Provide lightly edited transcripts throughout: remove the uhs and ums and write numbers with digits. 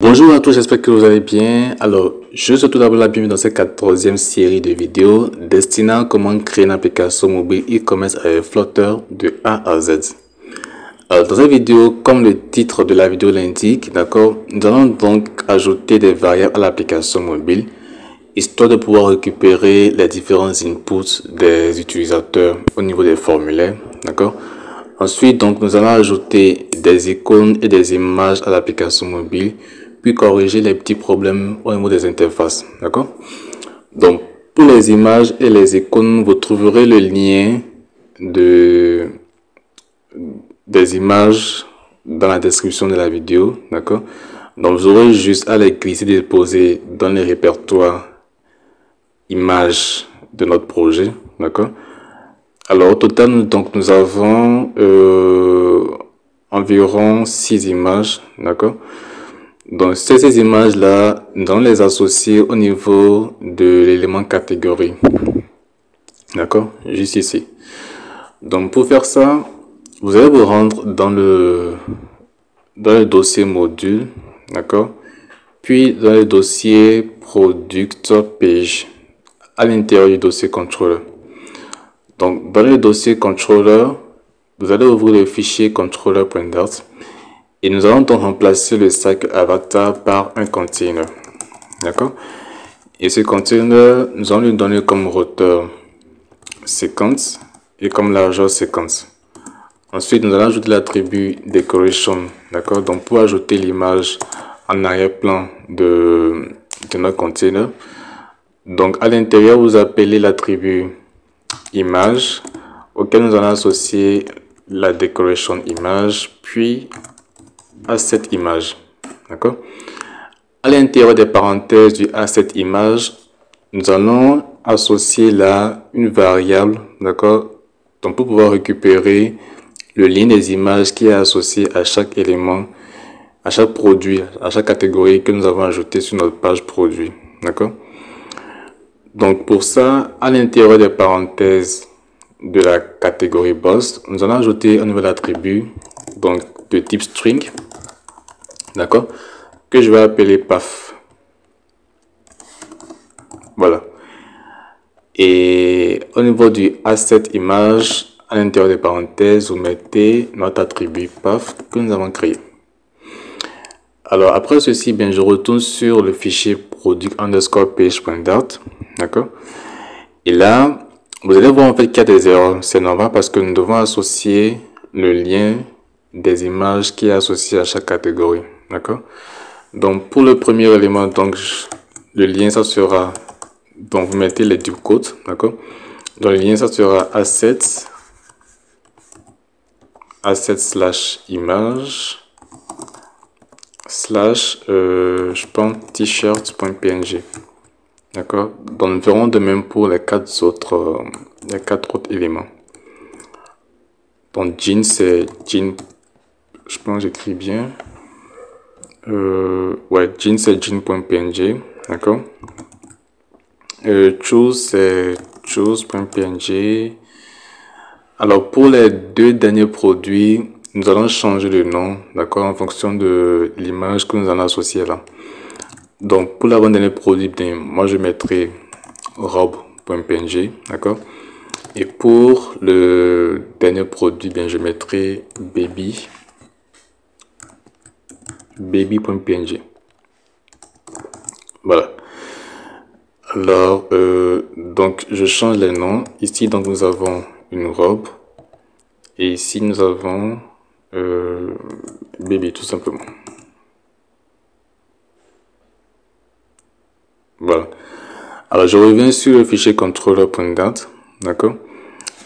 Bonjour à tous, j'espère que vous allez bien. Alors, je souhaite tout d'abord la bienvenue dans cette 14e série de vidéos destinée à comment créer une application mobile e-commerce avec Flutter de A à Z. Alors, dans cette vidéo, comme le titre de la vidéo l'indique, d'accord, nous allons donc ajouter des variables à l'application mobile, histoire de pouvoir récupérer les différents inputs des utilisateurs au niveau des formulaires, d'accord. Ensuite, donc, nous allons ajouter des icônes et des images à l'application mobile, puis corriger les petits problèmes au niveau des interfaces, d'accord. Donc, pour les images et les icônes, vous trouverez le lien des images dans la description de la vidéo, d'accord. Donc, vous aurez juste à les glisser et déposer dans les répertoires images de notre projet, d'accord. Alors, au total, donc, nous avons environ 6 images, d'accord. Donc, ces images-là, nous allons les associer au niveau de l'élément catégorie, d'accord, juste ici. Donc, pour faire ça, vous allez vous rendre dans le dossier module, d'accord, puis dans le dossier product page, à l'intérieur du dossier controller. Donc, dans le dossier controller, vous allez ouvrir le fichier controller.dart et nous allons donc remplacer le cycle avatar par un container. D'accord? Et ce container, nous allons lui donner comme routeur séquence et comme largeur séquence. Ensuite, nous allons ajouter l'attribut decoration. D'accord? Donc, pour ajouter l'image en arrière-plan de notre container. Donc, à l'intérieur, vous appelez l'attribut image auquel nous allons associer la decoration image, puis asset image. D'accord? À l'intérieur des parenthèses du asset image, nous allons associer là une variable, d'accord? Donc, pour pouvoir récupérer le lien des images qui est associé à chaque élément, à chaque produit, à chaque catégorie que nous avons ajouté sur notre page produit. D'accord? Donc, pour ça, à l'intérieur des parenthèses de la catégorie boss, nous allons ajouter un nouvel attribut, donc de type string, d'accord, que je vais appeler path. Voilà. Et au niveau du asset image, à l'intérieur des parenthèses, vous mettez notre attribut path que nous avons créé. Alors après ceci, bien, je retourne sur le fichier product underscore page.dart, d'accord. Et là, vous allez voir en fait qu'il y a des erreurs. C'est normal parce que nous devons associer le lien des images qui est associé à chaque catégorie, d'accord. Donc pour le premier élément, donc le lien ça sera, donc vous mettez les double quotes, d'accord. Donc le lien ça sera assets slash image slash je pense t-shirt.png, d'accord. Donc nous ferons de même pour les quatre autres éléments. Donc jean c'est jean, je pense que j'écris bien, ouais, jean c'est jean.png, d'accord. Choose c'est choose.png. Alors pour les deux derniers produits, nous allons changer le nom, d'accord, en fonction de l'image que nous allons associer là. Donc pour l'avant-dernier produit, bien, moi je mettrai robe.png, d'accord. Et pour le dernier produit, bien, je mettrai baby.png. Voilà. Alors, donc je change les noms. Ici, donc nous avons une robe. Et ici, nous avons baby, tout simplement. Voilà. Alors, je reviens sur le fichier controller.dart, d'accord.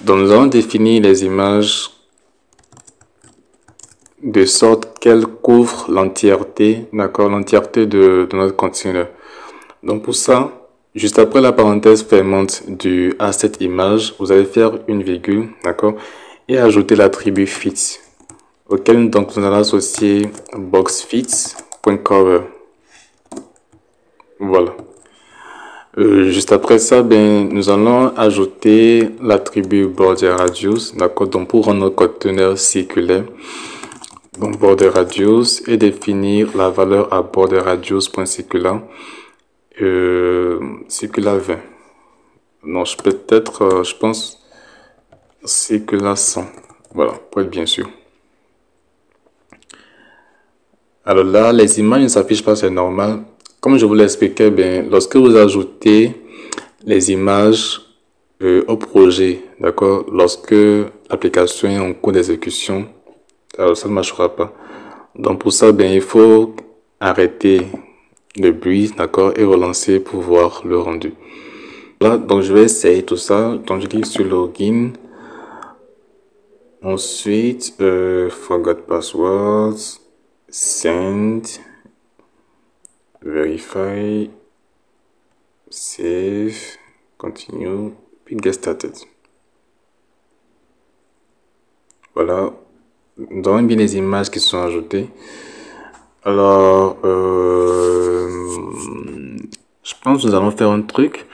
Donc, nous allons définir les images de sorte qu'elles couvrent l'entièreté, d'accord, l'entièreté de notre container. Donc, pour ça, juste après la parenthèse fermante du asset image, vous allez faire une virgule, d'accord, et ajouter l'attribut fits, auquel donc nous allons associer boxfits.cover. Voilà. Juste après ça, ben, nous allons ajouter l'attribut border radius, d'accord, donc pour rendre notre conteneur circulaire. donc border radius et définir la valeur à border radius.circular circular 20. Non, peut-être, je pense circular 100. Voilà, pour être bien sûr. Alors là, les images ne s'affichent pas, c'est normal. Comme je vous l'expliquais, bien, lorsque vous ajoutez les images au projet, d'accord, lorsque l'application est en cours d'exécution, alors ça ne marchera pas. Donc pour ça, bien, il faut arrêter le bruit, d'accord, et relancer pour voir le rendu. Là, donc je vais essayer tout ça. Donc je clique sur login. Ensuite, forgot passwords, send, verify, save, continue, puis get started. Voilà, nous avons bien les images qui sont ajoutées. Alors, je pense que nous allons faire un truc.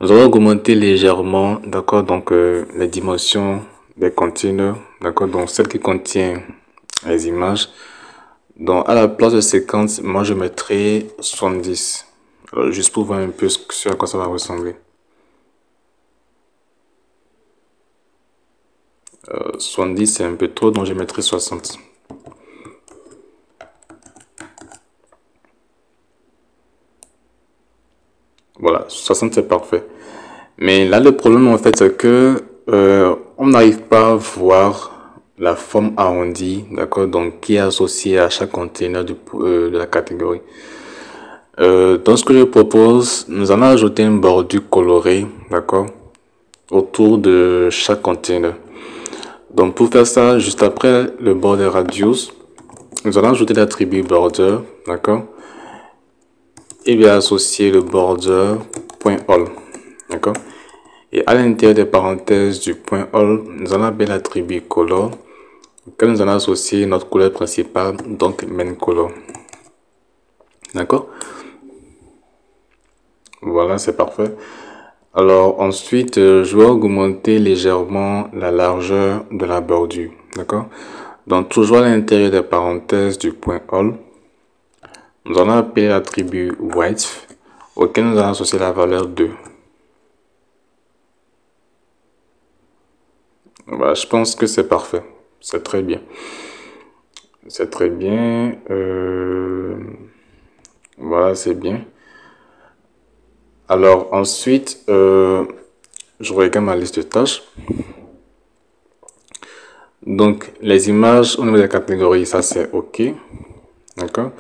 Nous allons augmenter légèrement, d'accord, donc les dimensions des containers, d'accord, donc celle qui contient les images. Donc à la place de 50, moi je mettrai 70. Alors, juste pour voir un peu ce à quoi ça va ressembler. 70 c'est un peu trop, donc je mettrai 60. Voilà, 60 c'est parfait. Mais là le problème en fait c'est que on n'arrive pas à voir la forme arrondie, d'accord, donc qui est associée à chaque container de la catégorie. Donc ce que je propose, nous allons ajouter une bordure colorée, d'accord, autour de chaque container. Donc pour faire ça, juste après le border radius, nous allons ajouter l'attribut border, d'accord, et bien associer le border.all, d'accord. Et à l'intérieur des parenthèses du .all, nous allons bien l'attribut color, auquel nous allons associer notre couleur principale, donc main color, d'accord. Voilà, c'est parfait. Alors ensuite, je vais augmenter légèrement la largeur de la bordure, d'accord. Donc toujours à l'intérieur des parenthèses du .all, nous allons appeler l'attribut width, auquel nous allons associer la valeur 2. Voilà, je pense que c'est parfait, c'est très bien. C'est très bien. Voilà, c'est bien. Alors ensuite, je regarde ma liste de tâches. Donc les images au niveau des catégories, ça c'est OK. D'accord.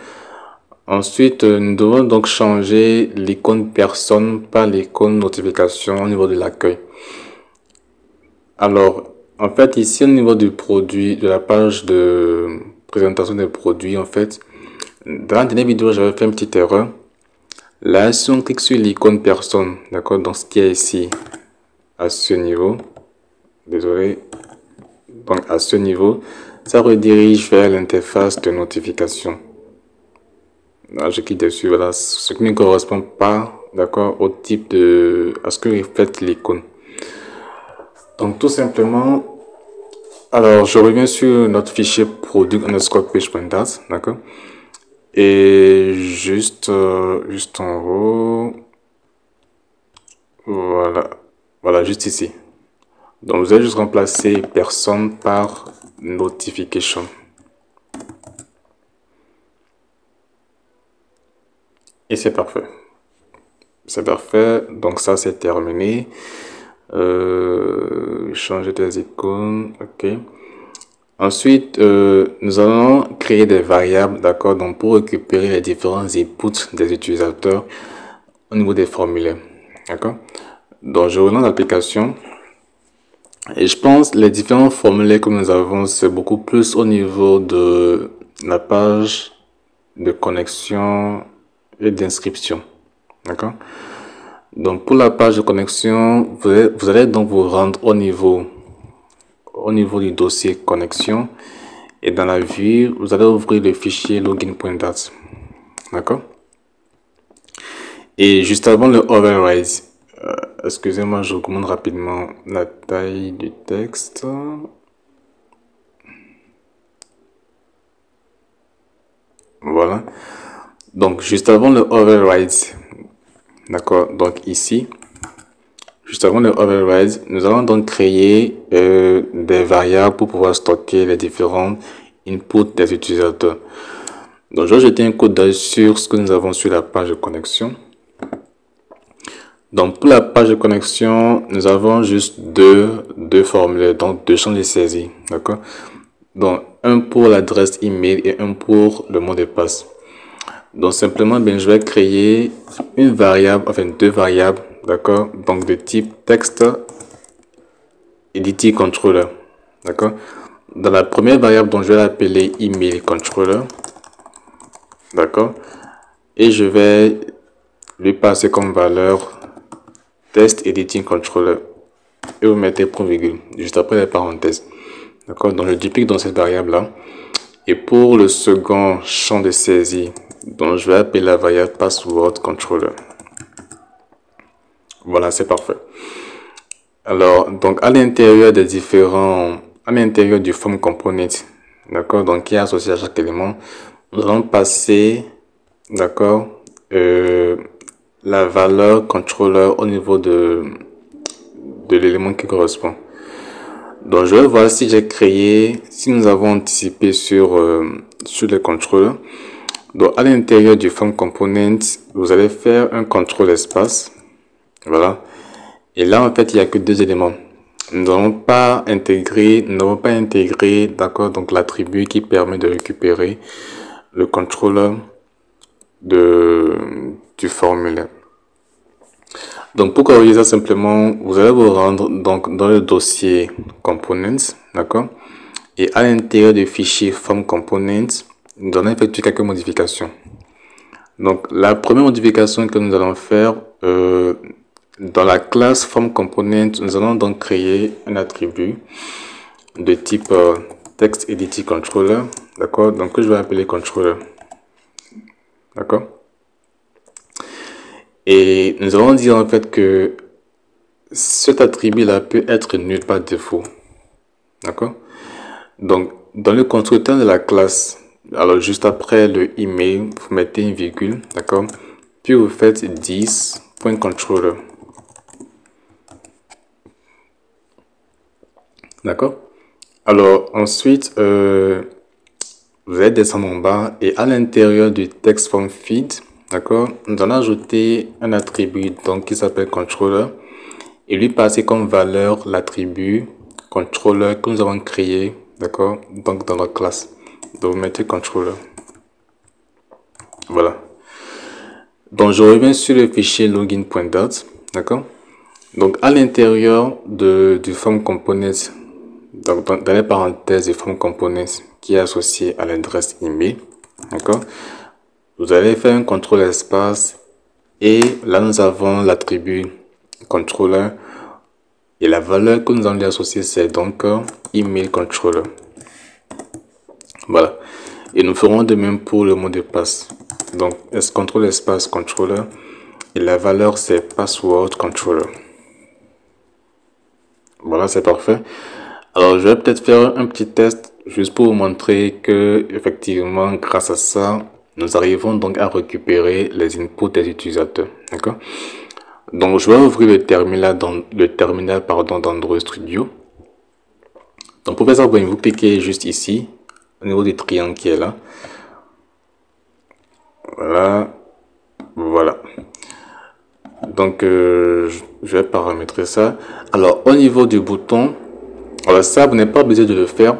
Ensuite, nous devons donc changer l'icône personne par l'icône notification au niveau de l'accueil. Alors, en fait, ici au niveau du produit, de la page de présentation des produits, en fait, dans la dernière vidéo, j'avais fait une petite erreur. Là, si on clique sur l'icône personne, d'accord, donc ce qui est ici, à ce niveau, désolé, donc à ce niveau, ça redirige vers l'interface de notification. Là, je clique dessus, voilà, ce qui ne correspond pas, d'accord, au type de, à ce que reflète l'icône. Donc tout simplement, alors je reviens sur notre fichier product underscore page.dat, d'accord, et juste en haut, voilà, juste ici. Donc vous allez juste remplacer personne par notification. Et c'est parfait. C'est parfait. Donc ça c'est terminé. Changer des icônes. OK. Ensuite, nous allons créer des variables, d'accord, donc pour récupérer les différents inputs des utilisateurs au niveau des formulaires. D'accord. Donc je relance l'application. Et je pense les différents formulaires que nous avons, c'est beaucoup plus au niveau de la page de connexion et d'inscription. D'accord. Donc pour la page de connexion, vous allez donc vous rendre au niveau du dossier connexion et dans la vue, vous allez ouvrir le fichier login.dat. D'accord. Et juste avant le override, excusez-moi, je recommande rapidement la taille du texte. Voilà. Donc, juste avant le override, d'accord, donc ici, juste avant le override, nous allons donc créer des variables pour pouvoir stocker les différents inputs des utilisateurs. Donc, je vais jeter un coup d'œil sur ce que nous avons sur la page de connexion. Donc, pour la page de connexion, nous avons juste deux formulaires, donc deux champs de saisie, d'accord? Donc, un pour l'adresse email et un pour le mot de passe. Donc, simplement, je vais créer une variable, enfin deux variables, d'accord? Donc, de type texte editing controller, d'accord? Dans la première variable, donc, je vais l'appeler email controller, d'accord? Et je vais lui passer comme valeur test editing controller. Et vous mettez point virgule juste après les parenthèses. D'accord, donc je duplique dans cette variable là. Et pour le second champ de saisie, donc je vais appeler la variable password controller. Voilà, c'est parfait. Alors, donc à l'intérieur des différents, à l'intérieur du form component, d'accord, donc qui est associé à chaque élément, nous allons passer, d'accord, la valeur controller au niveau de l'élément qui correspond. Donc, je vais voir si j'ai créé, si nous avons anticipé sur les contrôleurs. Donc, à l'intérieur du form component, vous allez faire un contrôle espace. Voilà. Et là, en fait, il n'y a que deux éléments. Nous n'avons pas intégré, d'accord, donc l'attribut qui permet de récupérer le contrôleur du formulaire. Donc, pour corriger ça simplement, vous allez vous rendre donc dans le dossier components, d'accord? Et à l'intérieur du fichier form components, nous allons effectuer quelques modifications. Donc, la première modification que nous allons faire, dans la classe form component, nous allons donc créer un attribut de type text editing controller, d'accord? Donc, que je vais appeler controller, d'accord? Et nous allons dire en fait que cet attribut-là peut être nul par défaut. D'accord? Donc, dans le constructeur de la classe, alors juste après le email, vous mettez une virgule, d'accord? Puis vous faites 10.controller. D'accord? Alors, ensuite, vous allez descendre en bas et à l'intérieur du text form feed, d'accord? Nous allons ajouter un attribut donc qui s'appelle controller et lui passer comme valeur l'attribut controller que nous avons créé, d'accord, donc dans notre classe. Donc vous mettez controller. Voilà. Donc je reviens sur le fichier login.dot, d'accord. Donc à l'intérieur du form component, donc dans les parenthèses du form component qui est associé à l'adresse email, d'accord, vous allez faire un contrôle espace et là nous avons l'attribut controller. Et la valeur que nous allons lui associer, c'est donc email controller. Voilà. Et nous ferons de même pour le mot de passe. Donc, contrôle espace controller. Et la valeur, c'est password controller. Voilà, c'est parfait. Alors, je vais peut-être faire un petit test juste pour vous montrer que, effectivement, grâce à ça, nous arrivons donc à récupérer les inputs des utilisateurs. D'accord? Donc, je vais ouvrir le terminal d'Android Studio. Donc, pour faire ça, vous cliquez juste ici, au niveau du triangle qui est là. Voilà. Voilà. Donc, je vais paramétrer ça. Alors, au niveau du bouton, alors ça, vous n'êtes pas obligé de le faire.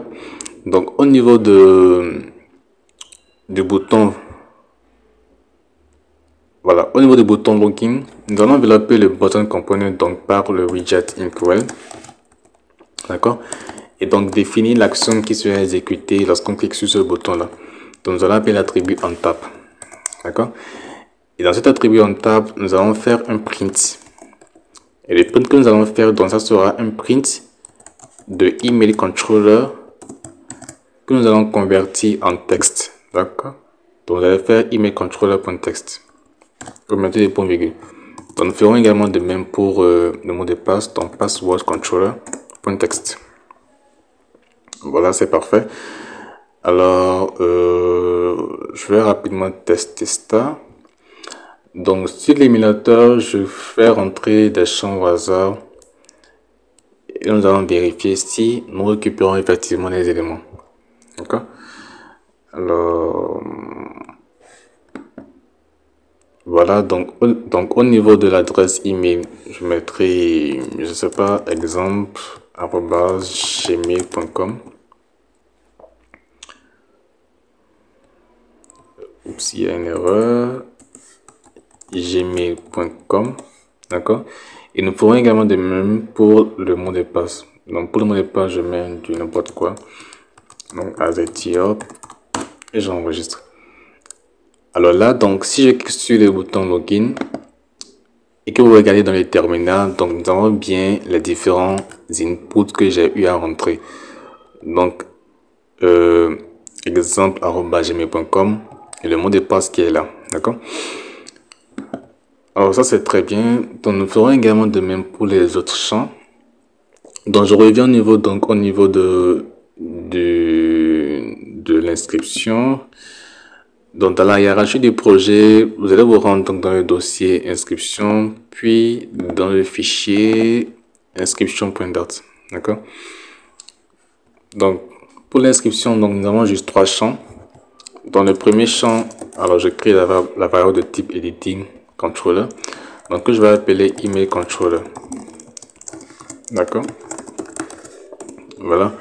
Donc, au niveau du bouton, voilà, au niveau du bouton login, nous allons envelopper le button component donc par le widget inkwell. D'accord? Et donc définir l'action qui sera exécutée lorsqu'on clique sur ce bouton là. Donc nous allons appeler l'attribut onTap. D'accord? Et dans cet attribut onTap, nous allons faire un print. Et le print que nous allons faire, donc ça sera un print de email controller que nous allons convertir en texte. D'accord? Donc vous allez faire email controller.text. Vous mettez des points virgules. Donc nous ferons également de même pour le mot de passe, donc password controller.text. Voilà, c'est parfait. Alors, je vais rapidement tester ça. Donc, sur l'émulateur, je fais rentrer des champs au hasard et nous allons vérifier si nous récupérons effectivement les éléments. D'accord? Alors, voilà, donc au niveau de l'adresse email, je mettrai, je sais pas, exemple, @gmail.com. Oups, il y a une erreur. Gmail.com. D'accord? Et nous pourrons également de même pour le mot de passe. Donc, pour le mot de passe, je mets du n'importe quoi. Donc, azetiop et j'enregistre. Alors là, donc, si je clique sur le bouton login et que vous regardez dans le terminal, donc, nous avons bien les différents inputs que j'ai eu à rentrer. Donc, exemple, @gmail.com et le mot de passe qui est là. D'accord? Alors, ça, c'est très bien. Donc, nous ferons également de même pour les autres champs. Donc, je reviens au niveau de l'inscription. Donc, dans la hiérarchie du projet, vous allez vous rendre donc dans le dossier inscription, puis dans le fichier inscription.dart. D'accord? Donc, pour l'inscription, donc, nous avons juste 3 champs. Dans le premier champ, alors je crée la variable de type editing controller. Donc, que je vais appeler email controller. D'accord? Voilà.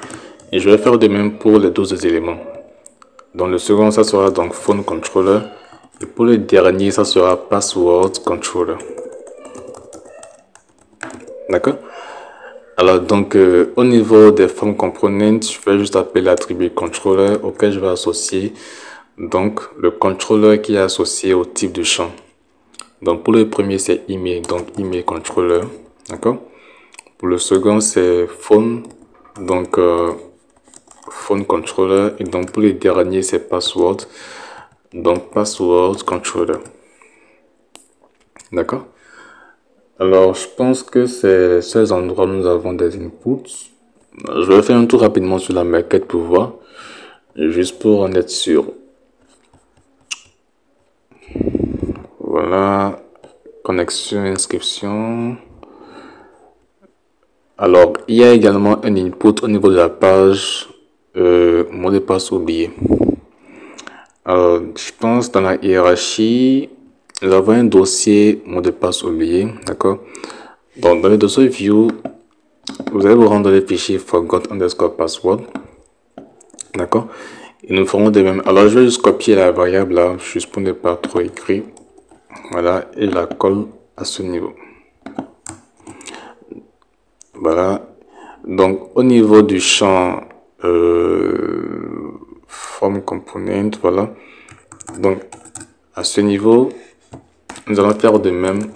Et je vais faire de même pour les 12 éléments. Dans le second, ça sera donc phone controller. Et pour le dernier, ça sera password controller. D'accord? Alors, donc, au niveau des form components, je vais juste appeler l'attribut controller auquel je vais associer donc le controller qui est associé au type de champ. Donc, pour le premier, c'est email, donc email controller. D'accord? Pour le second, c'est phone, donc phone controller. Et donc, pour le dernier, c'est password, donc password controller. D'accord? Alors, je pense que c'est ces endroits où nous avons des inputs. Je vais faire un tour rapidement sur la maquette pour voir, juste pour en être sûr. Voilà, connexion, inscription. Alors, il y a également un input au niveau de la page, mot de passe oublié. Alors, je pense dans la hiérarchie, nous avons un dossier mot de passe oublié, d'accord? Donc, dans le dossier view, vous allez vous rendre dans le fichier forgot underscore password, d'accord? Et nous ferons de même. Alors, je vais juste copier la variable là, juste pour ne pas trop écrire. Voilà, et je la colle à ce niveau. Voilà. Donc, au niveau du champ form component, voilà. Donc, à ce niveau, nous allons faire de même.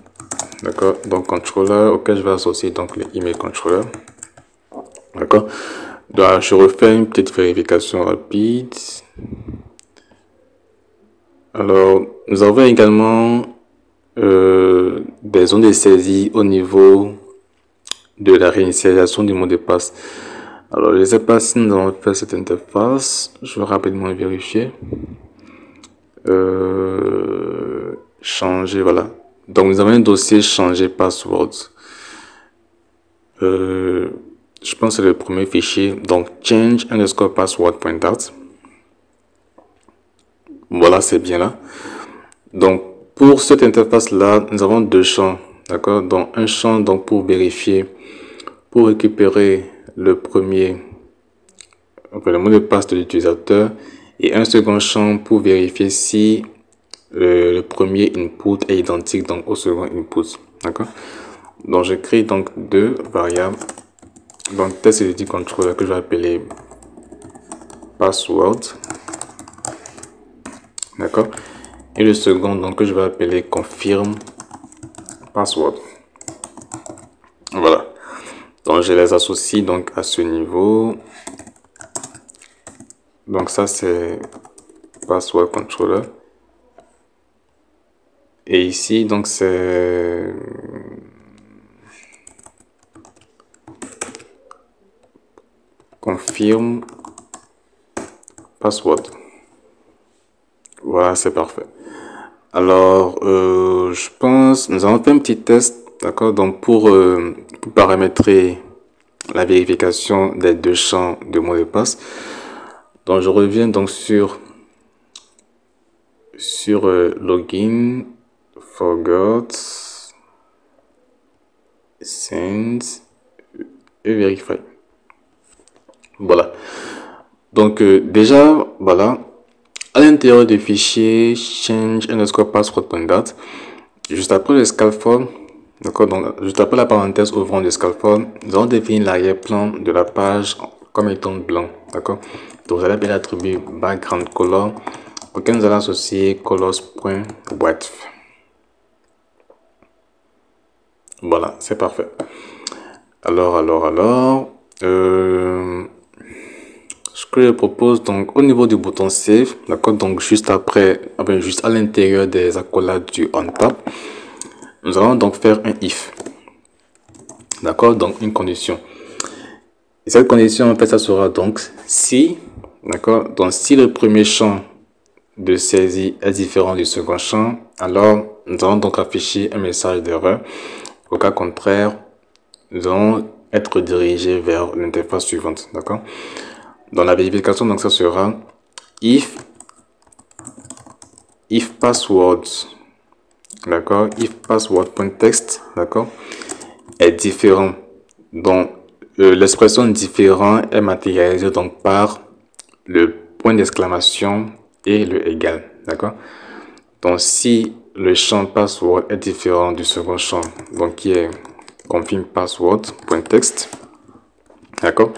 D'accord. Donc, controller auquel je vais associer donc le email controller. D'accord. Donc, je refais une petite vérification rapide. Alors, nous avons également des zones de saisie au niveau de la réinitialisation du mot de passe. Alors, je ne sais pas si nous allons faire cette interface. Je vais rapidement vérifier. Changer, voilà. Donc, nous avons un dossier changer password. Je pense que c'est le premier fichier. Donc, change underscore password.dart. Voilà, c'est bien là. Donc, pour cette interface-là, nous avons 2 champs. D'accord? Donc, un champ donc pour vérifier, pour récupérer le premier, le mot de passe de l'utilisateur, et un second champ pour vérifier si le premier input est identique donc au second input. D'accord? Donc, je crée donc 2 variables. Donc, test editing controller que je vais appeler password. D'accord? Et le second donc que je vais appeler confirm password. Voilà. Donc, je les associe donc à ce niveau. Donc, ça, c'est password controller. Et ici, donc, c'est confirm password. Voilà, c'est parfait. Alors, je pense, nous allons faire un petit test, d'accord? Donc, pour paramétrer la vérification des deux champs de mot de passe. Donc, je reviens donc sur login, forgot, send et verify. Voilà. Donc, déjà, voilà. À l'intérieur du fichier change underscore password.dat, juste après le scaffold, d'accord, donc juste après la parenthèse ouvrant le scaffold, nous allons définir l'arrière-plan de la page comme étant blanc, d'accord. Donc vous allez appeler l'attribut background color auquel nous allons associer colors.white. Voilà, c'est parfait. Alors, ce que je propose, donc au niveau du bouton save, d'accord, donc juste après, juste à l'intérieur des accolades du on top, nous allons donc faire un if, d'accord, donc une condition. Et cette condition, en fait, ça sera donc si, d'accord, donc si le premier champ de saisie est différent du second champ, alors nous allons donc afficher un message d'erreur. Au cas contraire, nous allons être dirigés vers l'interface suivante, d'accord. Dans la vérification, donc ça sera if password, d'accord, if password.text, d'accord, est différent. Donc l'expression différent est matérialisée donc par le point d'exclamation et le égal, d'accord. Donc si le champ password est différent du second champ, donc qui est confirm password.text, d'accord,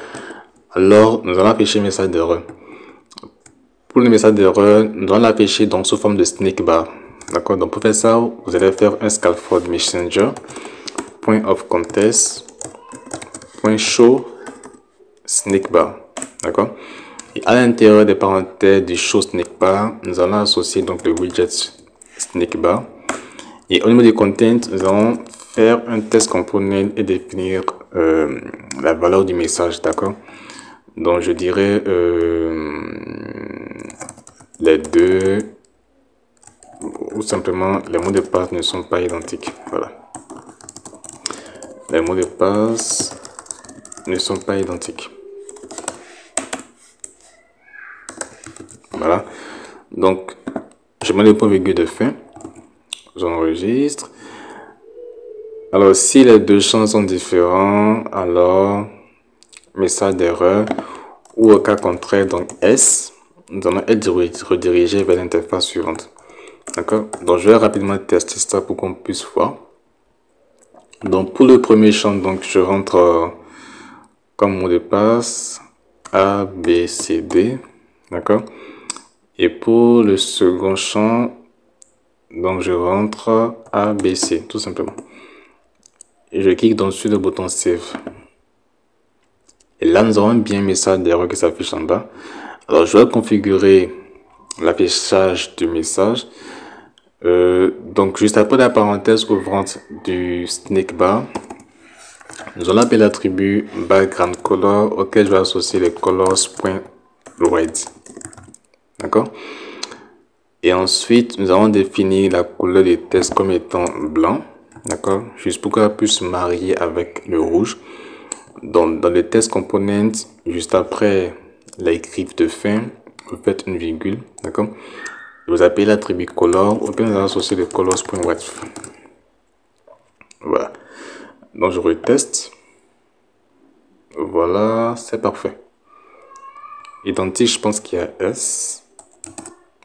alors nous allons afficher un message d'erreur. Pour le message d'erreur, nous allons l'afficher donc sous forme de snake bar, d'accord. Donc pour faire ça, vous allez faire un scaffold messenger point of contest point show snake bar, d'accord. Et à l'intérieur des parenthèses du show snake bar, nous allons associer donc le widget snake bar. Et au niveau du content, nous allons faire un test component et définir la valeur du message, d'accord. Donc je dirais les deux, ou simplement les mots de passe ne sont pas identiques. Voilà. Les mots de passe ne sont pas identiques. Voilà. Donc je mets le point virgule de fin. J'enregistre. Alors si les deux champs sont différents, alors message d'erreur, ou au cas contraire, donc S, nous allons être redirigés vers l'interface suivante. D'accord. Donc je vais rapidement tester ça pour qu'on puisse voir. Donc pour le premier champ, donc je rentre comme mot de passe A, B, C, D. D'accord. Et pour le second champ, donc je rentre A, B, C, tout simplement. Et je clique donc sur le bouton Save. Et là, nous avons bien un message d'erreur qui s'affiche en bas. Alors, je vais configurer l'affichage du message. Donc, juste après la parenthèse ouvrante du snake bar, nous allons appeler l'attribut background color auquel je vais associer les colors.white. D'accord? Et ensuite, nous allons définir la couleur du test comme étant blanc. D'accord? Juste pour qu'elle puisse marier avec le rouge. Donc, dans le test component, juste après la griffe de fin, vous faites une virgule. D'accord? Vous appelez l'attribut color auquel nous allons associer le colors.white. Voilà. Donc, je reteste. Voilà, c'est parfait. Identique, je pense qu'il y a S.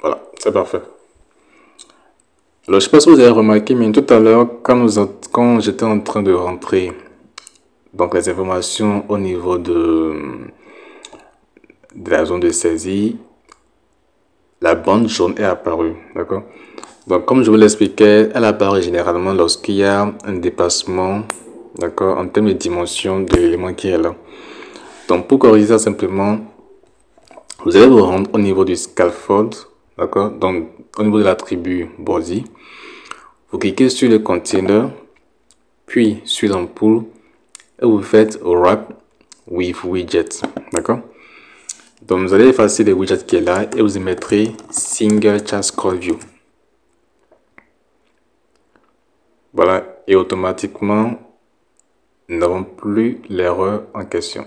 Voilà, c'est parfait. Alors, je ne sais pas si vous avez remarqué, mais tout à l'heure, quand j'étais en train de rentrer donc les informations au niveau de la zone de saisie, la bande jaune est apparue, d'accord. Donc comme je vous l'expliquais, elle apparaît généralement lorsqu'il y a un dépassement, d'accord, en termes de dimension de l'élément qui est là. Donc pour corriger ça simplement, vous allez vous rendre au niveau du scaffold, d'accord, donc au niveau de l'attribut body, vous cliquez sur le container, puis sur l'ampoule, et vous faites wrap with widget, d'accord. Donc vous allez effacer les widgets qui est là et vous y mettrez Single Chat Scroll View. Voilà, et automatiquement, nous n'avons plus l'erreur en question.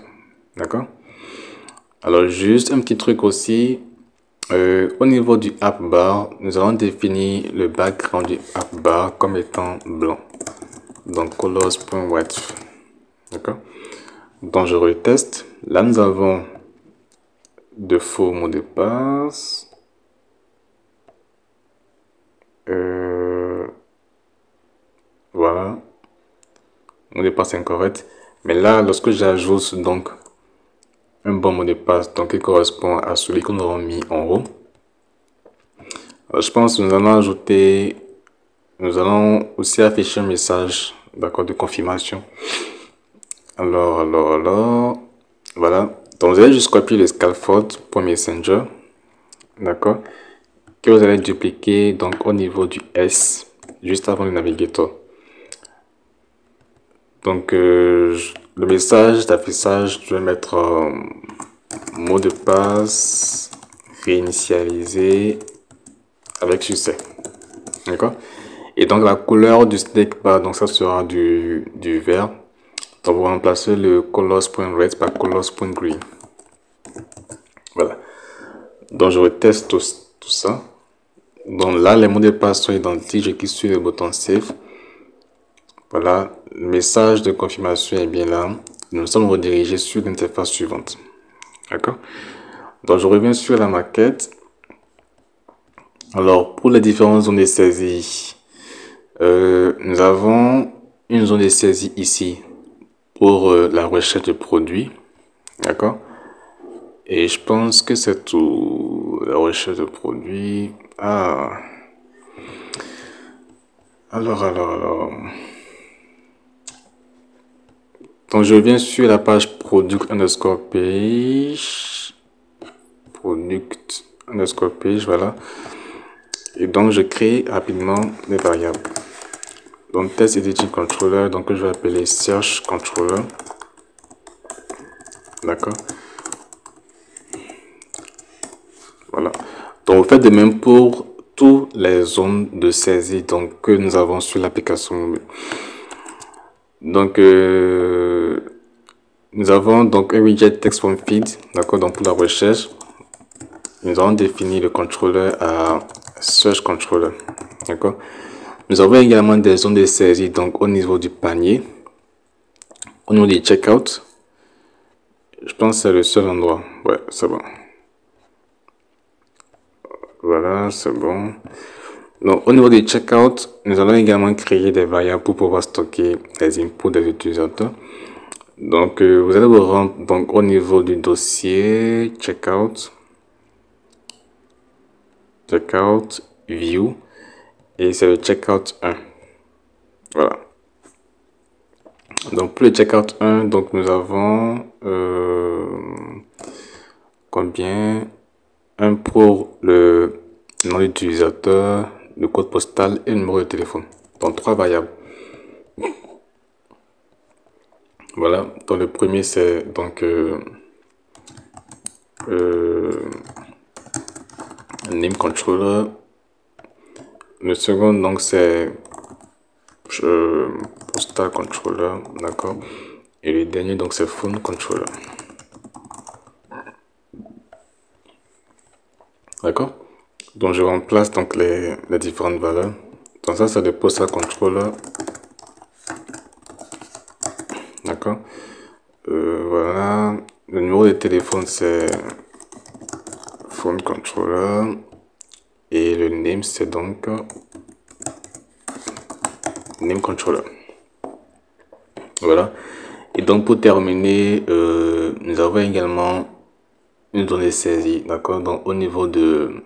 D'accord? Alors, juste un petit truc aussi. Au niveau du app bar, nous allons définir le background du app bar comme étant blanc. Donc, colors.white. D'accord? Donc, je reteste. Là, nous avons de faux mots de passe. Voilà. Mot de passe incorrect. Mais là, lorsque j'ajoute donc un bon mot de passe, donc qui correspond à celui que nous avons mis en haut, alors, je pense que nous allons aussi afficher un message, d'accord, de confirmation. Alors, voilà. Donc, vous allez juste copier le scaffold.messenger, d'accord, que vous allez dupliquer donc au niveau du S, juste avant le navigateur. Donc, le message d'affichage, je vais mettre mot de passe réinitialisé avec succès. D'accord? Et donc, la couleur du snake bar, donc ça sera du vert. Donc, vous remplacez le colors.red par colors.green. Voilà. Donc, je reteste tout ça. Donc, là, les mots de passe sont identiques. Je clique sur le bouton Save. Voilà. Le message de confirmation est bien là. Nous sommes redirigés sur l'interface suivante. D'accord? Donc, je reviens sur la maquette. Alors, pour les différentes zones de saisie, nous avons une zone de saisie ici pour la recherche de produits. D'accord? Et je pense que c'est tout. La recherche de produits. Ah. Alors. Donc, je viens sur la page product underscore page. Product underscore page, voilà. Et donc, je crée rapidement des variables. Donc, test editing controller, donc je vais appeler search controller. D'accord? Voilà. Donc, vous faites de même pour toutes les zones de saisie donc, que nous avons sur l'application mobile. Donc, nous avons donc un widget text from feed, d'accord, donc pour la recherche. Nous avons défini le controller à search controller, d'accord. Nous avons également des zones de saisie, donc au niveau du panier, au niveau des checkout. Je pense que c'est le seul endroit. Ouais, c'est bon. Voilà, c'est bon. Donc, au niveau des checkout, nous allons également créer des variables pour pouvoir stocker les inputs des utilisateurs. Donc, vous allez vous rendre donc, au niveau du dossier checkout view et c'est le checkout 1. Voilà. Donc, pour le checkout 1, donc nous avons combien? Un pour le nom d'utilisateur, le code postal et le numéro de téléphone. Donc, 3 variables. Voilà. Donc, le premier, c'est donc name controller. Le second, donc, c'est postal controller, d'accord. Et le dernier, donc, c'est phone controller. D'accord. Donc, je remplace donc les différentes valeurs. Donc, ça, c'est le postal controller. D'accord. Voilà. Le numéro de téléphone, c'est phone controller. Et le name, c'est donc name controller. Voilà. Et donc, pour terminer, nous avons également une donnée saisie. D'accord. Donc, au niveau du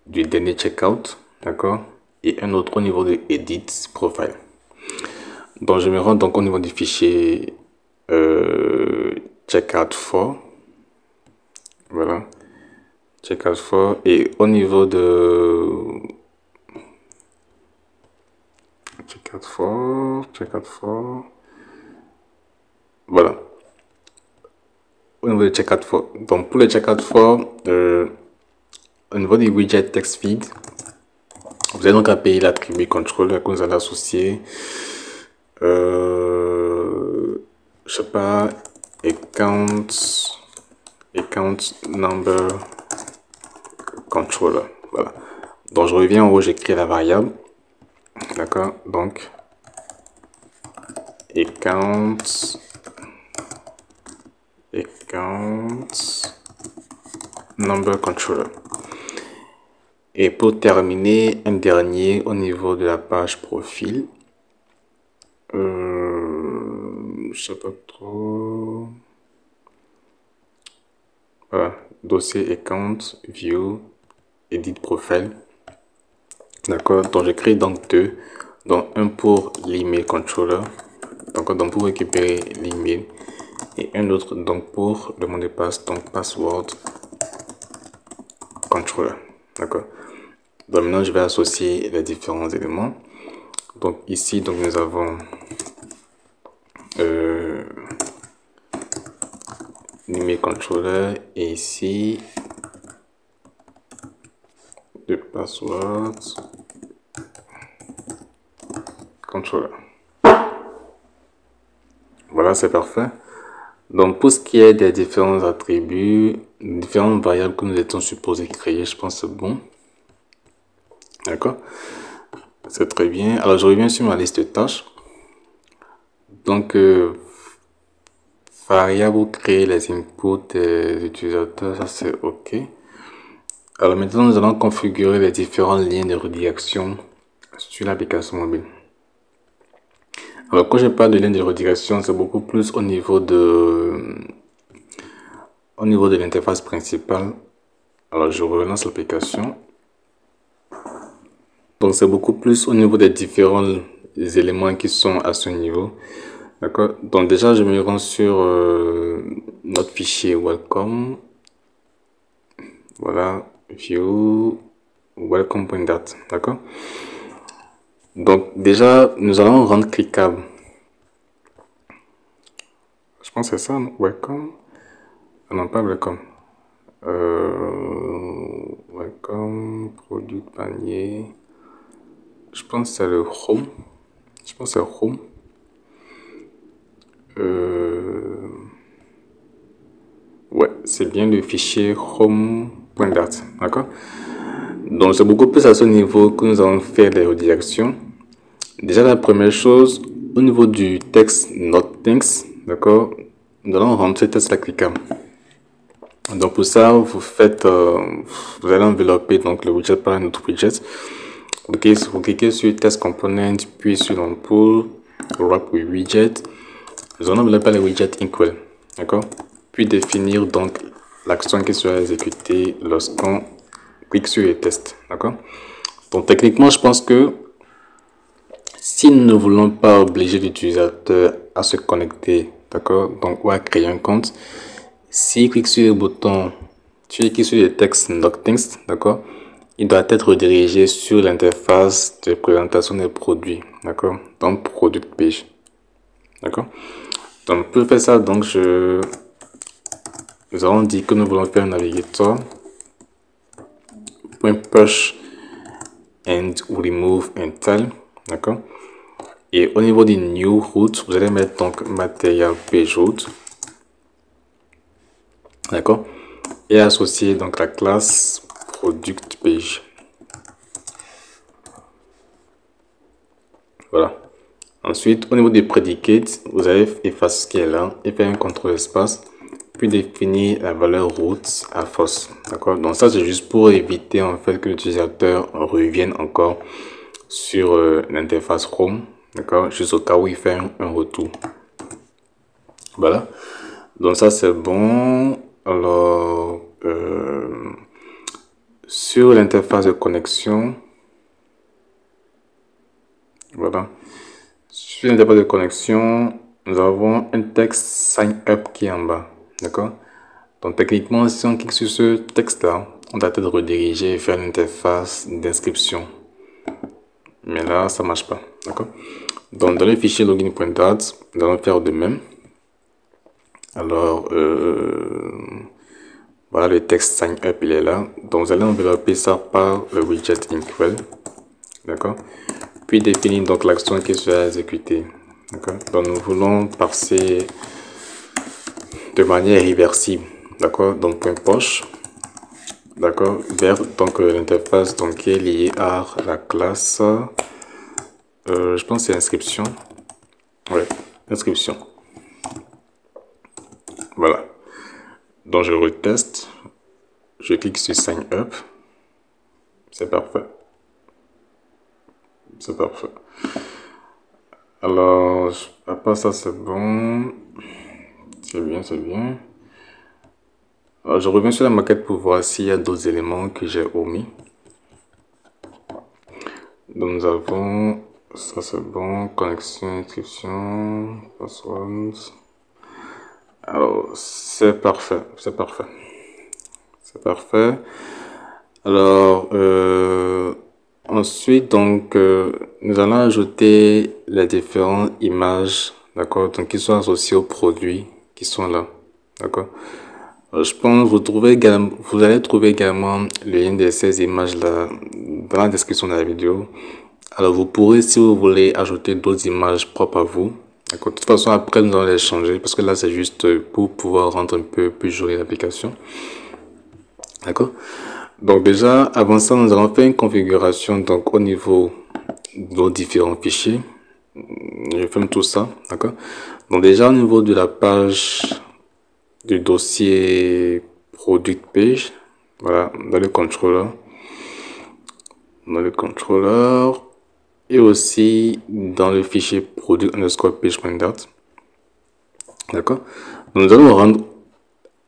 dernier checkout. D'accord. Et un autre au niveau de edit profile. Donc, je me rends donc au niveau du fichier checkout for. Voilà. Checkout for. Et au niveau de checkout for. Voilà. Au niveau de checkout for. Donc pour le checkout for, au niveau du widget text feed, vous avez donc à payer l'attribut controller que vous allez associer. Je sais pas, account number controller. Voilà. Donc je reviens en haut, j'écris la variable. D'accord. Donc account number controller. Et pour terminer, un dernier au niveau de la page profil. Je sais pas trop. Voilà, dossier account, view, edit profile. D'accord, donc j'écris donc deux. Donc un pour l'email controller. Donc pour récupérer l'email. Et un autre donc pour le mot de passe, donc password controller. D'accord. Donc maintenant je vais associer les différents éléments. Donc ici donc nous avons l'email controller et ici le password controller. Voilà, c'est parfait. Donc pour ce qui est des différents attributs, différentes variables que nous étions supposés créer, je pense que c'est bon. D'accord, c'est très bien. Alors je reviens sur ma liste de tâches. Donc variable pour créer les inputs des utilisateurs, ça c'est ok. Alors maintenant nous allons configurer les différents liens de redirection sur l'application mobile. Alors quand je parle de lien de redirection, c'est beaucoup plus au niveau de l'interface principale. Alors je relance l'application. Donc c'est beaucoup plus au niveau des différents éléments qui sont à ce niveau. D'accord. Donc déjà je me rends sur notre fichier welcome. Voilà, view welcome.dat. D'accord. Donc déjà nous allons rendre cliquable. Je pense que c'est ça, non? Welcome. Ah non, pas welcome. Welcome, produit, panier. Je pense que c'est le home. Je pense que c'est home. Ouais, c'est bien le fichier home.dat. D'accord. Donc c'est beaucoup plus à ce niveau que nous allons faire les redirections. Déjà la première chose, au niveau du texte not things, d'accord, nous allons rendre ce texte cliquable. Donc pour ça, vous allez envelopper donc le widget par un autre widget. Ok, vous cliquez sur test component, puis sur l'ampoule, wrap with widget. Nous allons envelopper le widget inkwell, d'accord. Puis définir donc l'action qui sera exécutée lorsqu'on clique sur les tests, d'accord. Donc techniquement, je pense que si nous ne voulons pas obliger l'utilisateur à se connecter, d'accord, donc ou à créer un compte, s'il clique sur le bouton, sur les textes Nocthings, d'accord, il doit être redirigé sur l'interface de présentation des produits, d'accord, donc Product Page, d'accord. Donc pour faire ça, donc nous allons dire que nous voulons faire un navigateur .push and remove un tel, d'accord. Et au niveau du new route, vous allez mettre donc material page route, d'accord, et associer donc la classe product page. Voilà. Ensuite, au niveau des predicates, vous allez effacer ce qui est là et faire un contrôle espace, puis définir la valeur route à false. D'accord. Donc ça c'est juste pour éviter en fait que l'utilisateur revienne encore sur l'interface Chrome. D'accord. Juste au cas où il fait un retour. Voilà. Donc ça c'est bon. Alors sur l'interface de connexion, voilà. Sur l'interface de connexion, nous avons un texte sign up qui est en bas. D'accord. Donc techniquement, si on clique sur ce texte là, on doit être redirigé vers l'interface d'inscription. Mais là, ça marche pas. D'accord. Donc dans le fichier login.dat, nous allons faire de même. Alors, voilà, le texte sign up, il est là. Donc, vous allez envelopper ça par le widget Inkwell. D'accord. Puis définir donc l'action qui sera exécutée. D'accord. Donc, nous voulons passer de manière réversible. D'accord. Donc, point poche. D'accord. Vers donc l'interface donc qui est liée à la classe. Je pense que c'est inscription. Ouais, inscription. Voilà. Donc, je reteste. Je clique sur Sign Up. C'est parfait. C'est parfait. Alors, à part ça, c'est bon. C'est bien, c'est bien. Alors, je reviens sur la maquette pour voir s'il y a d'autres éléments que j'ai omis. Donc, nous avons... Ça, c'est bon. Connexion, inscription, password. Alors, c'est parfait. C'est parfait. C'est parfait. Alors, ensuite, donc, nous allons ajouter les différentes images, d'accord, donc qui sont associées aux produits qui sont là, d'accord. Je pense que vous allez trouver également le lien de ces images-là dans la description de la vidéo. Alors, vous pourrez, si vous voulez, ajouter d'autres images propres à vous. D'accord. De toute façon, après, nous allons les changer parce que là, c'est juste pour pouvoir rendre un peu plus jolie l'application. D'accord. Donc déjà, avant ça, nous allons faire une configuration donc au niveau de nos différents fichiers. Je ferme tout ça, d'accord. Donc déjà au niveau de la page du dossier product page, voilà, dans le controller, et aussi dans le fichier product underscore page.dart, d'accord. Nous allons rendre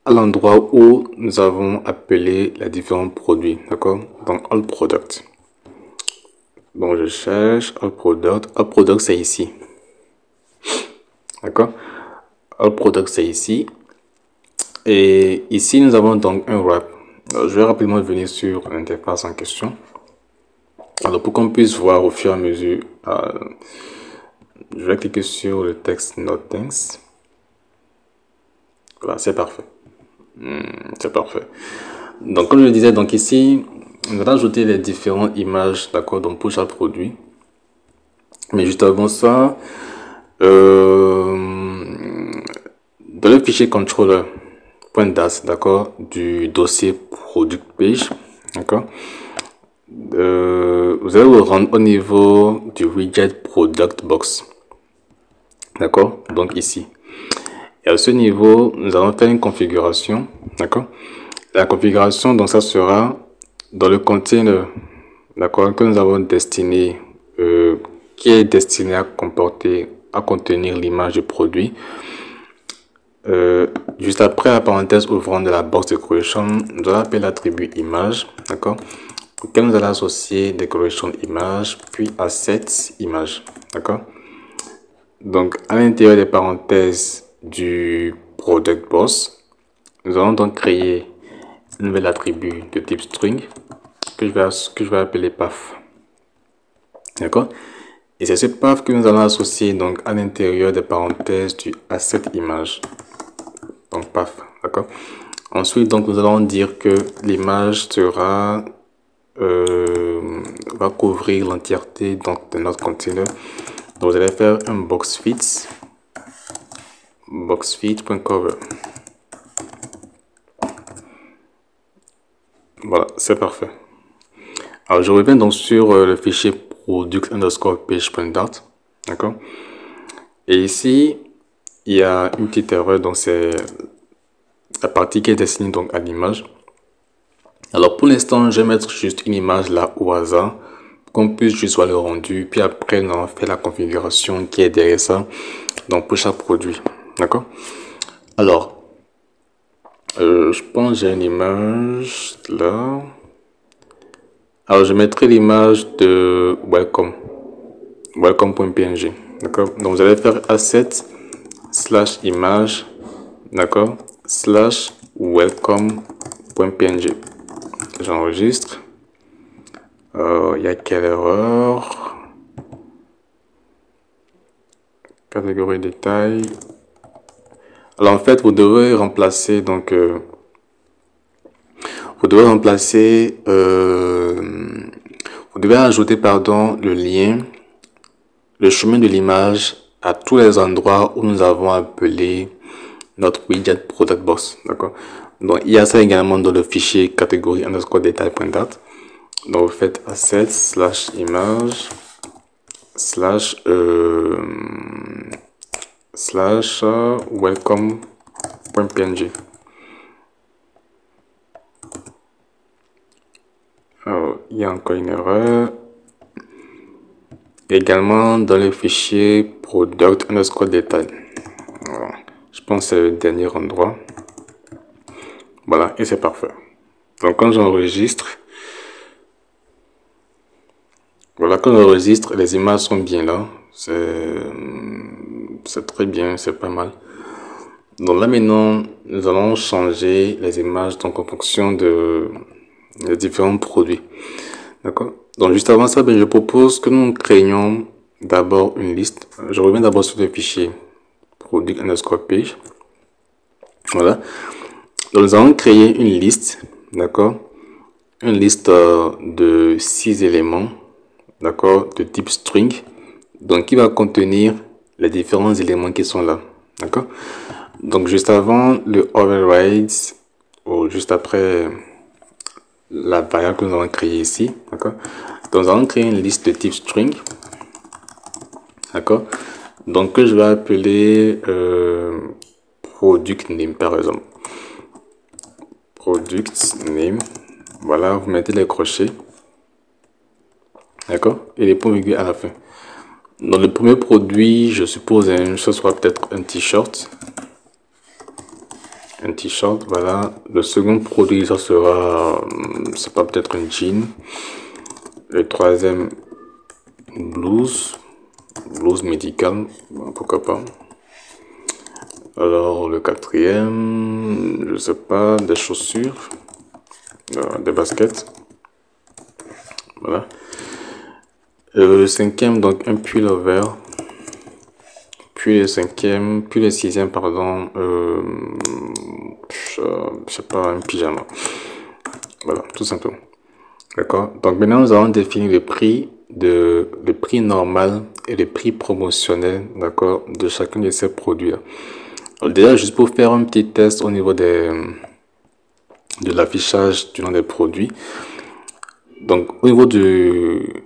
à l'endroit où nous avons appelé les différents produits, d'accord. Donc all product. Donc je cherche all product. All product c'est ici, d'accord. All product c'est ici, et ici nous avons donc un wrap. Alors, je vais rapidement venir sur l'interface en question. Alors pour qu'on puisse voir au fur et à mesure, je vais cliquer sur le texte Nothings. Voilà, c'est parfait. C'est parfait. Donc comme je le disais, donc ici nous allons ajouter les différentes images, d'accord, donc pour chaque produit. Mais juste avant ça, dans le fichier controller.das, d'accord, du dossier product page, d'accord, vous allez vous rendre au niveau du widget product box, d'accord, donc ici. Et à ce niveau, nous allons faire une configuration, d'accord. La configuration, donc ça sera dans le container, d'accord, que nous avons destiné, qui est destiné à contenir l'image du produit. Juste après la parenthèse ouvrant de la box decoration, nous allons appeler l'attribut image, d'accord, auquel nous allons associer decoration image, puis assets image, d'accord. Donc à l'intérieur des parenthèses du product box, nous allons donc créer un nouvel attribut de type string que je vais appeler path, d'accord. Et c'est ce path que nous allons associer donc à l'intérieur des parenthèses du asset image, donc path, d'accord. Ensuite, donc nous allons dire que l'image sera va couvrir l'entièreté donc de notre container. Donc vous allez faire un boxfit.cover. Voilà, c'est parfait. Alors je reviens donc sur le fichier product underscore page.dart, d'accord. Et ici il y a une petite erreur, donc c'est la partie qui est destinée donc à l'image. Alors pour l'instant, je vais mettre juste une image là au hasard, qu'on puisse juste voir le rendu, puis après on fait la configuration qui est derrière ça, donc pour chaque produit, d'accord. Alors je pense que j'ai une image là. Alors je mettrai l'image de welcome.png, d'accord. Donc vous allez faire asset slash image, d'accord, slash welcome.png. J'enregistre. Il y a quelle erreur? Catégorie détail. Alors en fait, vous devez remplacer donc vous devez remplacer vous devez ajouter pardon le lien, le chemin de l'image à tous les endroits où nous avons appelé notre widget product box, d'accord. Donc il y a ça également dans le fichier catégorie underscore detail.dat. Donc vous faites assets slash image slash welcome.png. Alors, il y a encore une erreur. Également dans le fichier product underscore detail. Voilà. Je pense que c'est le dernier endroit. Voilà, et c'est parfait. Donc quand j'enregistre, voilà, quand j'enregistre, les images sont bien là. C'est très bien, c'est pas mal. Donc là maintenant, nous allons changer les images donc en fonction de les différents produits. D'accord. Donc juste avant ça, je propose que nous créions d'abord une liste. Je reviens d'abord sur le fichier product underscore page. Voilà. Donc nous allons créer une liste, d'accord. Une liste de 6 éléments, d'accord, de type string. Donc qui va contenir les différents éléments qui sont là, d'accord. Donc juste avant le override, ou juste après la variable que nous allons créer ici, d'accord. Donc nous allons créer une liste de type string, d'accord. Donc que je vais appeler product name par exemple. Product name, voilà, vous mettez les crochets, d'accord, et les points virgules à la fin. Dans le premier produit, je suppose ce sera peut-être un t-shirt. Un t-shirt, voilà. Le second produit, ça sera, c'est pas peut-être un jean. Le troisième, blouse médical, pourquoi pas. Alors le quatrième, je sais pas, des chaussures, des baskets, voilà. Le cinquième, donc un pullover. Puis le cinquième, puis le sixième, pardon, je sais pas, un pyjama. Voilà, tout simplement. D'accord. Donc maintenant nous allons définir le prix normal et le prix promotionnel, d'accord, de chacun de ces produits là. Alors, déjà juste pour faire un petit test au niveau de l'affichage du nom des produits. Donc au niveau du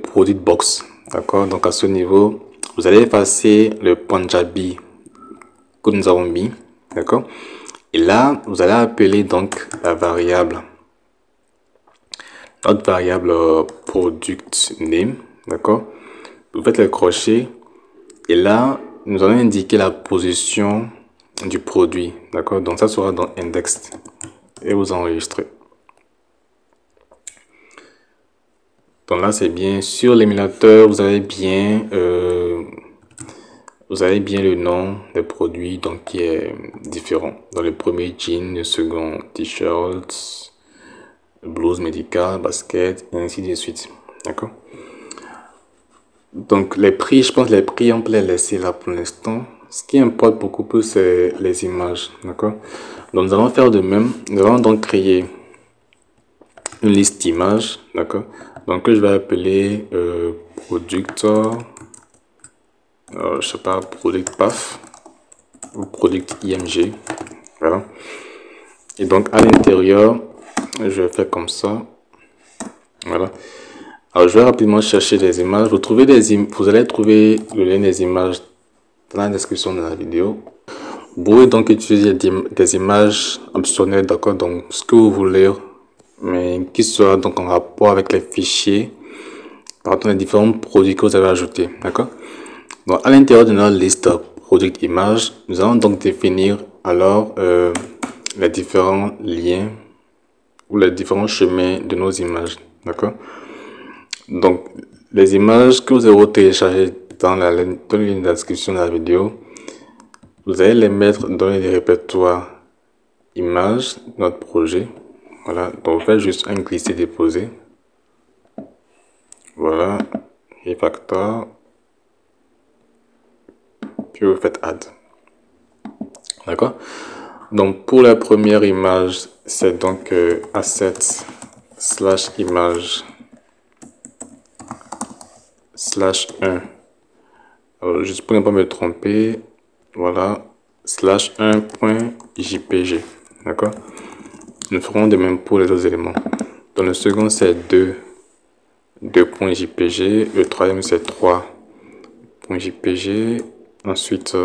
produit box, d'accord, donc à ce niveau vous allez effacer le Punjabi que nous avons mis, d'accord, et là vous allez appeler donc la variable, notre variable product name, d'accord. Vous faites le crochet et là nous allons indiquer la position du produit, d'accord, donc ça sera dans index et vous enregistrez. Donc là c'est bien sur l'émulateur, vous avez bien le nom des produits donc qui est différent. Dans le premier jean, le second t-shirt, blouse médicale, basket et ainsi de suite, d'accord. Donc les prix, je pense les prix on peut les laisser là pour l'instant. Ce qui importe beaucoup plus c'est les images, d'accord. Donc nous allons faire de même. Nous allons donc créer une liste d'images, d'accord. Donc que je vais appeler product, je sais pas, product path ou product img, voilà. Et donc à l'intérieur je vais faire comme ça, voilà. Alors je vais rapidement chercher les images. Vous allez trouver le lien des images dans la description de la vidéo. Vous pouvez donc utiliser des images optionnelles, d'accord, donc ce que vous voulez, mais qui sera donc en rapport avec les fichiers, pardon, les différents produits que vous avez ajoutés, d'accord. Donc à l'intérieur de notre liste product image, nous allons donc définir alors les différents liens ou les différents chemins de nos images, d'accord. Donc les images que vous avez téléchargées dans la ligne de description de la vidéo, vous allez les mettre dans les répertoires images de notre projet, voilà. Donc vous faites juste un glisser déposer, voilà, refactor, puis vous faites add. D'accord? Donc pour la première image, c'est donc asset slash image slash 1. Alors, juste pour ne pas me tromper, voilà, slash 1.jpg. D'accord? Nous ferons de même pour les autres éléments. Dans le second, c'est 2.jpg. Le troisième, c'est 3.jpg. Ensuite,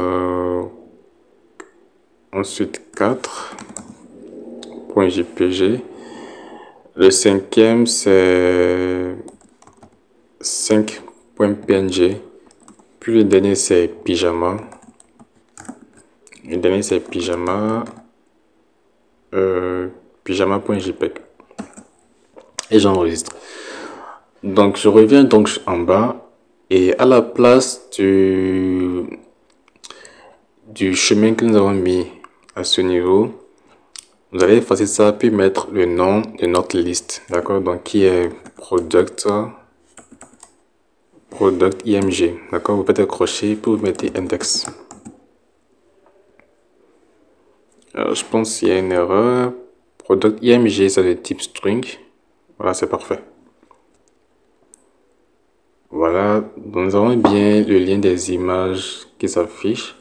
4.jpg. Le cinquième, c'est 5.png. Puis le dernier, c'est pyjama. Le dernier, c'est pyjama. Pyjama.jpg. Et j'enregistre. Donc, je reviens donc en bas. Et à la place du chemin que nous avons mis à ce niveau, vous allez effacer ça, puis mettre le nom de notre liste, d'accord, donc qui est product img, d'accord, vous faites un crochet, puis vous mettez index. Alors, je pense qu'il y a une erreur. Product img, c'est le type string. Voilà, c'est parfait. Voilà, donc nous avons bien le lien des images qui s'affiche.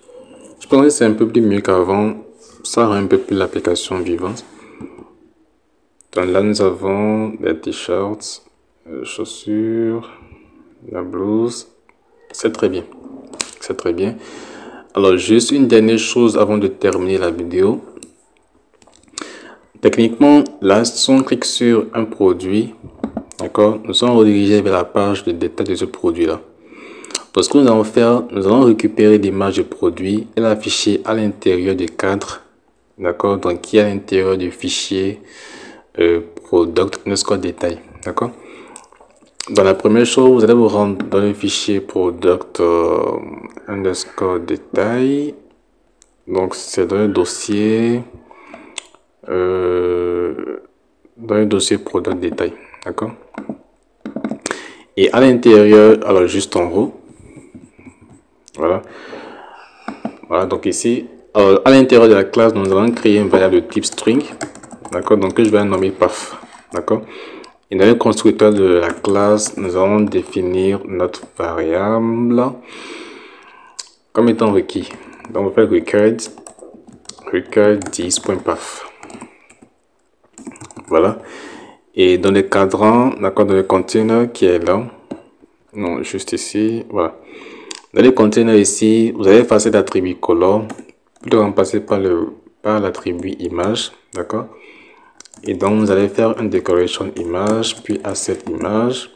Je pense que c'est un peu plus mieux qu'avant. Ça rend un peu plus l'application vivante. Donc là, nous avons les t-shirts, chaussures, la blouse. C'est très bien. C'est très bien. Alors, juste une dernière chose avant de terminer la vidéo. Techniquement, là, si on clique sur un produit, d'accord, nous sommes redirigés vers la page de détail de ce produit-là. Donc, ce que nous allons faire, nous allons récupérer l'image du produit et l'afficher à l'intérieur du cadre, d'accord, donc qui est à l'intérieur du fichier product underscore détail, d'accord. Dans la première chose, vous allez vous rendre dans le fichier product underscore détail. Donc, c'est dans le dossier product détail, d'accord. Et à l'intérieur, alors juste en haut, voilà, donc ici, à l'intérieur de la classe, nous allons créer une variable de type string, d'accord, donc que je vais nommer path, d'accord. Et dans le constructeur de la classe, nous allons définir notre variable comme étant requis. Donc on va faire require this.path. Voilà. Et dans le cadran, d'accord, dans le container qui est là, non, juste ici, voilà. Dans le container ici, vous allez effacer l'attribut color, puis le remplacer par l'attribut image, d'accord. Et donc vous allez faire un decoration image, puis asset image.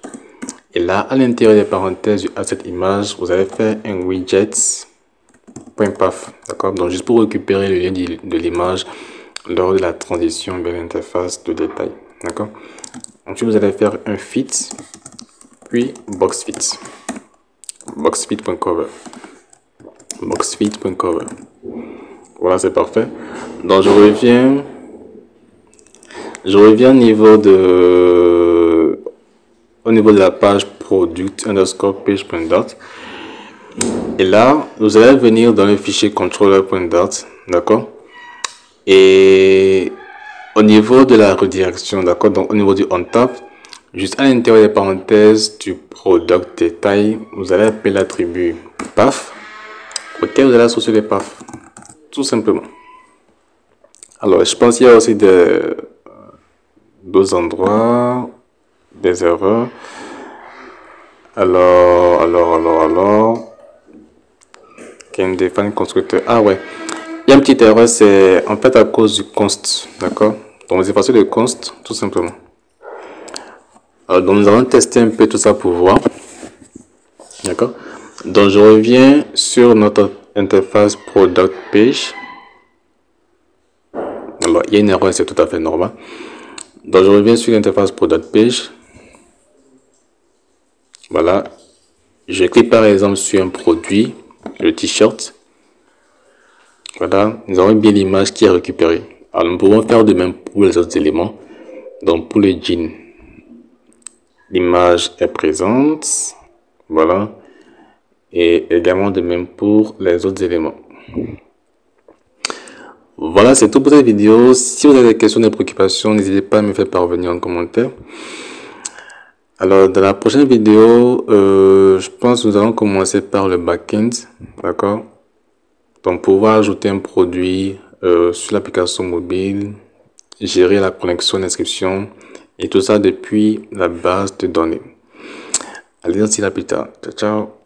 Et là, à l'intérieur des parenthèses du asset image, vous allez faire un widgets.path, d'accord. Donc juste pour récupérer le lien de l'image lors de la transition vers l'interface de détail, d'accord. Ensuite, vous allez faire un fit, puis boxfit. Boxfit.cover. Boxfit.cover. Voilà, c'est parfait. Donc, je reviens au niveau de la page product underscore page.dot. Et là, vous allez venir dans le fichier controller.dot, d'accord. Et au niveau de la redirection, d'accord, donc au niveau du on top, juste à l'intérieur des parenthèses du product détail, vous allez appeler l'attribut path auquel vous allez associer les paths, tout simplement. Alors, je pense qu'il y a aussi d'autres endroits, des erreurs. Alors, can define constructeur. Ah ouais, il y a une petite erreur, c'est en fait à cause du const, d'accord. Donc, vous effacez le const, tout simplement. Alors, donc, nous allons tester un peu tout ça pour voir. D'accord. Donc, je reviens sur notre interface product page. Alors, il y a une erreur, c'est tout à fait normal. Donc, je reviens sur l'interface product page. Voilà. Je clique par exemple sur un produit, le t-shirt. Voilà. Nous avons bien l'image qui est récupérée. Alors, nous pouvons faire de même pour les autres éléments. Donc, pour le jean, l'image est présente. Voilà. Et également de même pour les autres éléments. Voilà, c'est tout pour cette vidéo. Si vous avez des questions, des préoccupations, n'hésitez pas à me faire parvenir en commentaire. Alors, dans la prochaine vidéo, je pense que nous allons commencer par le backend, d'accord? Donc, pouvoir ajouter un produit sur l'application mobile, gérer la connexion d'inscription et tout ça depuis la base de données. Allez, on se dit à plus tard. Ciao, ciao.